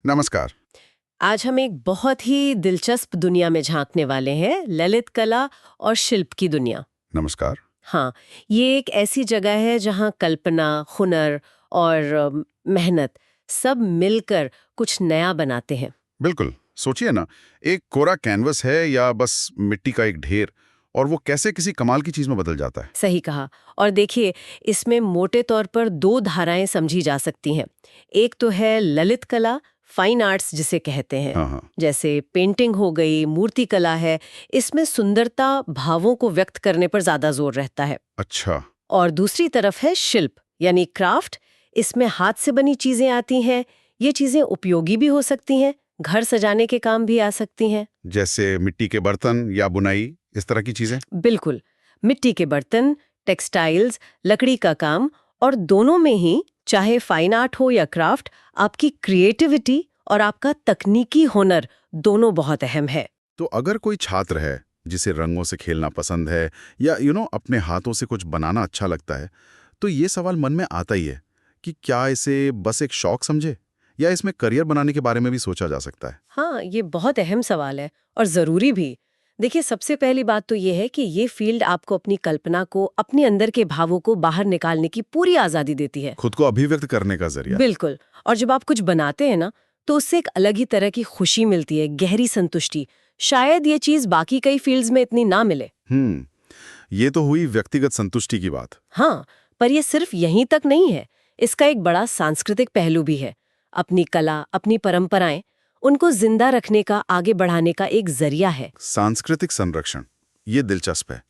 नमस्कार। आज हम एक बहुत ही दिलचस्प दुनिया में झांकने वाले हैं, ललित कला और शिल्प की दुनिया। नमस्कार। हाँ, ये एक ऐसी जगह है जहाँ कल्पना, हुनर और मेहनत सब मिलकर कुछ नया बनाते हैं। बिल्कुल, सोचिए ना, एक कोरा कैनवस है या बस मिट्टी का एक ढेर, और वो कैसे किसी कमाल की चीज में बदल जाता है। सही कहा। और देखिए, इसमें मोटे तौर पर दो धाराएं समझी जा सकती हैं। एक तो है ललित कला, फाइन आर्ट्स जिसे कहते हैं, हाँ हाँ। जैसे पेंटिंग हो गई, मूर्ति कला है। इसमें सुंदरता, भावों को व्यक्त करने पर ज्यादा जोर रहता है। अच्छा। और दूसरी तरफ है शिल्प, यानी क्राफ्ट। इसमें हाथ से बनी चीजें आती हैं। ये चीजें उपयोगी भी हो सकती हैं, घर सजाने के काम भी आ सकती हैं। जैसे मिट्टी के बर्तन या बुनाई, इस तरह की चीजें। बिल्कुल, मिट्टी के बर्तन, टेक्सटाइल्स, लकड़ी का काम, और दोनों में ही, चाहे फाइन आर्ट हो या क्राफ्ट, आपकी क्रिएटिविटी और आपका तकनीकी हुनर दोनों बहुत अहम है। तो अगर कोई छात्र है जिसे रंगों से खेलना पसंद है या अपने हाथों से कुछ बनाना अच्छा लगता है, तो ये सवाल मन में आता ही है कि क्या इसे बस एक शौक समझे या इसमें करियर बनाने के बारे में भी सोचा जा सकता है। हाँ, ये बहुत अहम सवाल है और जरूरी भी। देखिए, सबसे पहली बात तो ये है कि ये फील्ड आपको अपनी कल्पना को, अपने अंदर के भावों को बाहर निकालने की पूरी आजादी देती है। खुद को अभिव्यक्त करने का जरिया। बिल्कुल। और जब आप कुछ बनाते हैं ना, तो उससे एक अलग ही तरह की खुशी मिलती है, गहरी संतुष्टि। शायद ये चीज बाकी कई फील्ड्स में इतनी ना मिले। ये तो हुई व्यक्तिगत संतुष्टि की बात। हाँ, पर ये सिर्फ यहीं तक नहीं है। इसका एक बड़ा सांस्कृतिक पहलू भी है। अपनी कला, अपनी परंपराएं, उनको जिंदा रखने का, आगे बढ़ाने का एक जरिया है। सांस्कृतिक संरक्षण, ये दिलचस्प है।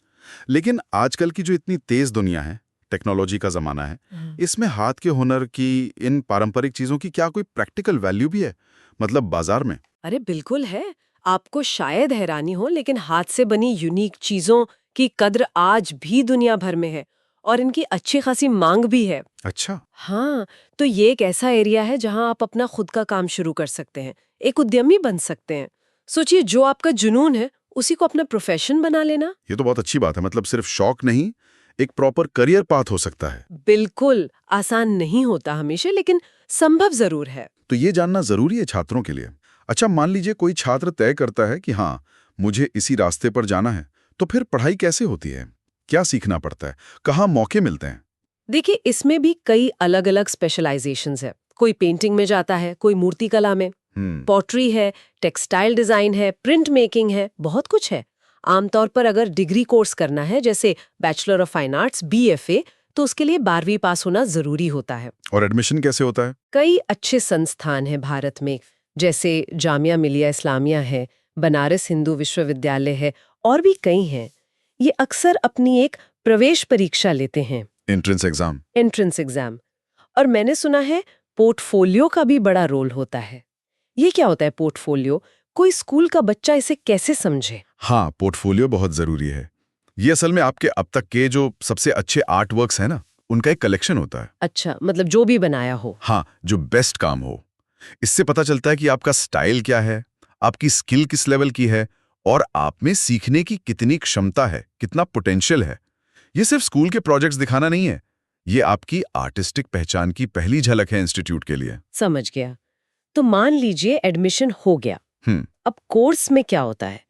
लेकिन आजकल की जो इतनी तेज दुनिया है, टेक्नोलॉजी का जमाना है, इसमें हाथ के हुनर की, इन पारंपरिक चीजों की क्या कोई प्रैक्टिकल वैल्यू भी है, मतलब बाजार में? अरे बिल्कुल है। आपको शायद हैरानी हो, लेकिन हाथ से बनी यूनिक चीजों की कद्र आज भी दुनिया भर में है और इनकी अच्छी खासी मांग भी है। अच्छा। हाँ, तो ये एक ऐसा एरिया है जहां आप अपना खुद का काम शुरू कर सकते हैं, एक उद्यमी बन सकते हैं। सोचिए, जो आपका जुनून है उसी को अपना प्रोफेशन बना लेना। ये तो बहुत अच्छी बात है, मतलब सिर्फ शौक नहीं, एक प्रॉपर करियर पाथ हो सकता है। बिल्कुल, आसान नहीं होता हमेशा, लेकिन संभव जरूर है। तो ये जानना जरूरी है छात्रों के लिए। अच्छा, मान लीजिए कोई छात्र तय करता है कि हाँ, मुझे इसी रास्ते पर जाना है, तो फिर पढ़ाई कैसे होती है? क्या सीखना पड़ता है? कहाँ मौके मिलते हैं? देखिए, इसमें भी कई अलग अलग स्पेशलाइजेशंस है। कोई पेंटिंग में जाता है, कोई मूर्ति कला में, पॉटरी है, टेक्सटाइल डिजाइन है, प्रिंट मेकिंग है, बहुत कुछ है। आमतौर पर अगर डिग्री कोर्स करना है, जैसे bachelor of fine arts BFA, तो उसके लिए 12वीं पास होना जरूरी होता है। और एडमिशन कैसे होता है? कई अच्छे संस्थान हैं भारत में, जैसे जामिया मिलिया इस्लामिया है, बनारस हिंदू विश्वविद्यालय है, और भी कई हैं। ये अक्सर अपनी एक प्रवेश परीक्षा लेते हैं, एंट्रेंस एग्जाम। Entrance exam. और मैंने सुना है पोर्टफोलियो का भी बड़ा रोल होता है। ये क्या होता है पोर्टफोलियो? कोई स्कूल का बच्चा इसे कैसे समझे? हाँ, पोर्टफोलियो बहुत जरूरी है। ये असल में आपके अब तक के जो सबसे अच्छे आर्ट वर्क्स हैं ना, उनका एक कलेक्शन होता है। अच्छा, मतलब जो भी बनाया हो। हाँ, जो बेस्ट काम हो। इससे पता चलता है कि आपका स्टाइल क्या है, आपकी स्किल किस लेवल की है, और आप में सीखने की कितनी क्षमता है, कितना पोटेंशियल है। ये सिर्फ स्कूल के प्रोजेक्ट्स दिखाना नहीं है, ये आपकी आर्टिस्टिक पहचान की पहली झलक है इंस्टीट्यूट के लिए। समझ गया। तो मान लीजिए एडमिशन हो गया। अब कोर्स में क्या होता है?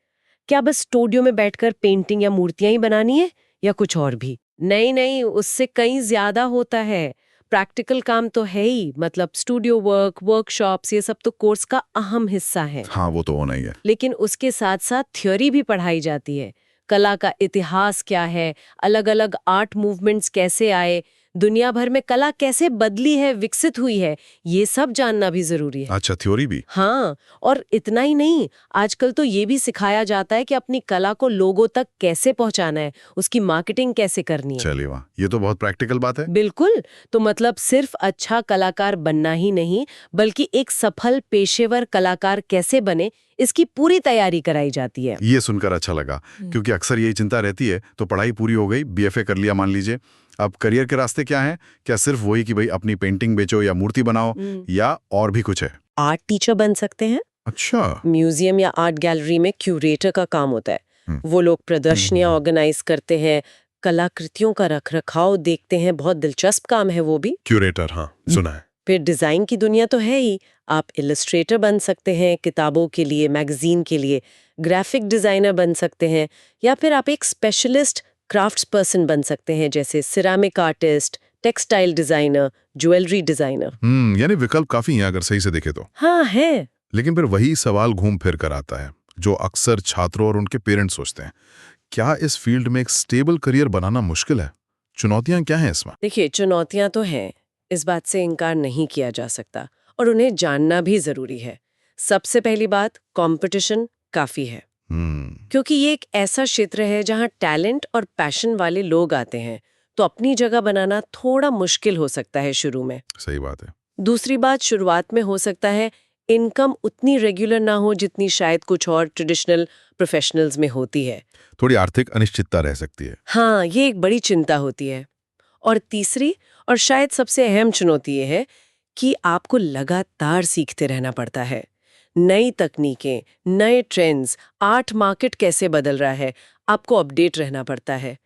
क्या बस स्टूडियो में बैठकर पेंटिंग या मूर्तियां ही बनानी है, या कुछ और भी? नहीं नहीं, उससे कहीं ज्यादा होता है। प्रैक्टिकल काम तो है ही, मतलब स्टूडियो वर्क, वर्कशॉप्स, ये सब तो कोर्स का अहम हिस्सा है। हाँ, वो तो होना ही है। लेकिन उसके साथ साथ थ्योरी भी पढ़ाई जाती है। कला का इतिहास क्या है, अलग अलग आर्ट मूवमेंट्स कैसे आए, दुनिया भर में कला कैसे बदली है, विकसित हुई है, ये सब जानना भी जरूरी है। अच्छा, थ्योरी भी? हाँ, और इतना ही नहीं, आजकल तो ये भी सिखाया जाता है कि अपनी कला को लोगों तक कैसे पहुंचाना है, उसकी मार्केटिंग कैसे करनी है। चलिए वाह, ये तो बहुत प्रैक्टिकल बात है। बिल्कुल। तो मतलब सिर्फ अच्छा कलाकार बनना ही नहीं, बल्कि एक सफल पेशेवर कलाकार कैसे बने, इसकी पूरी तैयारी कराई जाती है। ये सुनकर अच्छा लगा, क्योंकि अक्सर यही चिंता रहती है। तो पढ़ाई पूरी हो गई, BFA कर लिया मान लीजिए, अब करियर के रास्ते क्या हैं? क्या सिर्फ वही कि भाई अपनी पेंटिंग बेचो या मूर्ति बनाओ, या और भी कुछ है? आर्ट टीचर बन सकते हैं। अच्छा। म्यूजियम या आर्ट गैलरी में क्यूरेटर का काम होता है। वो लोग प्रदर्शनियां ऑर्गेनाइज करते हैं, कलाकृतियों का रखरखाव देखते हैं, बहुत दिलचस्प काम है वो भी। क्यूरेटर, हाँ सुना है। फिर डिज़ाइन की दुनिया तो है ही, आप इलस्ट्रेटर बन सकते हैं किताबों के लिए, मैगजीन के लिए, ग्राफिक डिज़ाइनर बन सकते हैं, या फिर आप एक स्पेशलिस्ट क्राफ्ट्स पर्सन बन सकते हैं, जैसे ceramic artist, textile designer, jewellery designer. यानी विकल्प काफी हैं अगर सही से देखे तो। हाँ है। लेकिन फिर वही सवाल घूम फिर कर आता है जो अक्सर छात्रों और उनके पेरेंट्स सोचते हैं, क्या इस फील्ड में एक स्टेबल करियर बनाना मुश्किल है? चुनौतियां क्या हैं इसमें? देखिए, चुनौतियां तो हैं, इस बात से इनकार नहीं किया जा सकता, और उन्हें जानना भी जरूरी है। सबसे पहली बात, कंपटीशन काफी है, क्योंकि ये एक ऐसा क्षेत्र है जहां टैलेंट और पैशन वाले लोग आते हैं, तो अपनी जगह बनाना थोड़ा मुश्किल हो सकता है शुरू में। सही बात है। दूसरी बात, शुरुआत में हो सकता है इनकम उतनी रेगुलर ना हो जितनी शायद कुछ और ट्रेडिशनल प्रोफेशनल्स में होती है। थोड़ी आर्थिक अनिश्चितता रह सकती है। हाँ, ये एक बड़ी चिंता होती है। और तीसरी और शायद सबसे अहम चुनौती ये है कि आपको लगातार सीखते रहना पड़ता है। नई तकनीकें, नए ट्रेंड्स, आर्ट मार्केट कैसे बदल रहा है, आपको अपडेट रहना पड़ता है।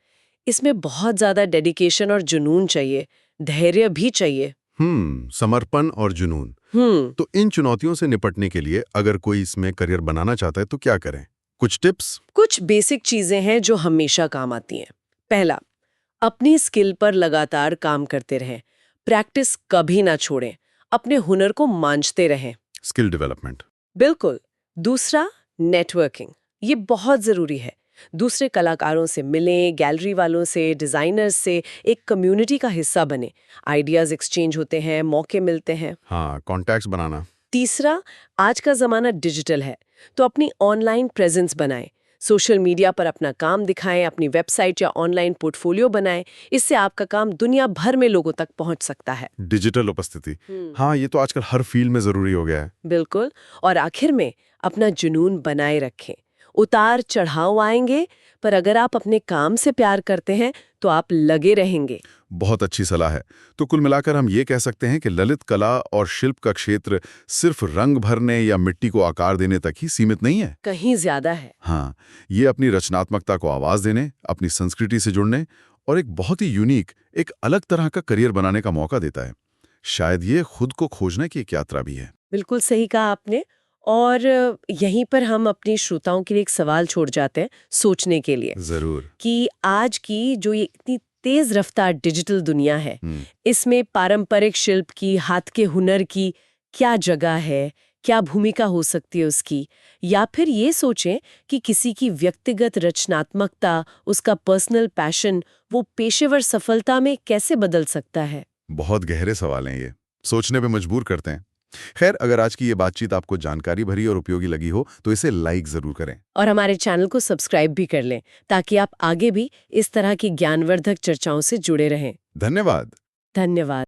इसमें बहुत ज़्यादा डेडिकेशन और जुनून चाहिए, धैर्य भी चाहिए। समर्पण और जुनून। तो इन चुनौतियों से निपटने के लिए अगर कोई इसमें करियर बनाना चाहता है तो क्या करें? कुछ टिप्स? कुछ बेसिक चीजें हैं जो हमेशा काम आती हैं। पहला, अपनी स्किल पर लगातार काम करते रहें, प्रैक्टिस कभी ना छोड़ें, अपने हुनर को मांझते रहें। Skill development. बिल्कुल। दूसरा, नेटवर्किंग, ये बहुत जरूरी है। दूसरे कलाकारों से मिलें, गैलरी वालों से, डिजाइनर्स से, एक कम्युनिटी का हिस्सा बने। आइडियाज एक्सचेंज होते हैं, मौके मिलते हैं। हाँ, कॉन्टैक्ट्स बनाना। तीसरा, आज का जमाना डिजिटल है, तो अपनी ऑनलाइन प्रेजेंस बनाएं, सोशल मीडिया पर अपना काम दिखाएं, अपनी वेबसाइट या ऑनलाइन पोर्टफोलियो बनाएं। इससे आपका काम दुनिया भर में लोगों तक पहुंच सकता है। डिजिटल उपस्थिति, हाँ, ये तो आजकल हर फील्ड में जरूरी हो गया है। बिल्कुल। और आखिर में अपना जुनून बनाए रखें। उतार चढ़ाव आएंगे, पर अगर आप अपने काम से प्यार करते हैं तो आप लगे रहेंगे। बहुत अच्छी सलाह है। तो कुल मिलाकर हम ये कह सकते हैं कि ललित कला और शिल्प का क्षेत्र सिर्फ रंग भरने या मिट्टी को आकार देने तक ही सीमित नहीं है। कहीं ज्यादा है। हाँ, ये अपनी रचनात्मकता को आवाज देने, अपनी संस्कृति से जुड़ने और एक बहुत ही यूनिक, एक अलग तरह का करियर बनाने का मौका देता है। शायद ये खुद को खोजने की एक यात्रा भी है। बिल्कुल सही कहा आपने। और यहीं पर हम अपने श्रोताओं के लिए एक सवाल छोड़ जाते हैं सोचने के लिए, जरूर, कि आज की जो ये इतनी तेज रफ्तार डिजिटल दुनिया है, इसमें पारंपरिक शिल्प की, हाथ के हुनर की क्या जगह है, क्या भूमिका हो सकती है उसकी, या फिर ये सोचें कि किसी की व्यक्तिगत रचनात्मकता, उसका पर्सनल पैशन, वो पेशेवर सफलता में कैसे बदल सकता है। बहुत गहरे सवाल हैं ये, सोचने पे मजबूर करते हैं। खैर, अगर आज की ये बातचीत आपको जानकारी भरी और उपयोगी लगी हो तो इसे लाइक जरूर करें और हमारे चैनल को सब्सक्राइब भी कर लें, ताकि आप आगे भी इस तरह की ज्ञानवर्धक चर्चाओं से जुड़े रहें। धन्यवाद। धन्यवाद।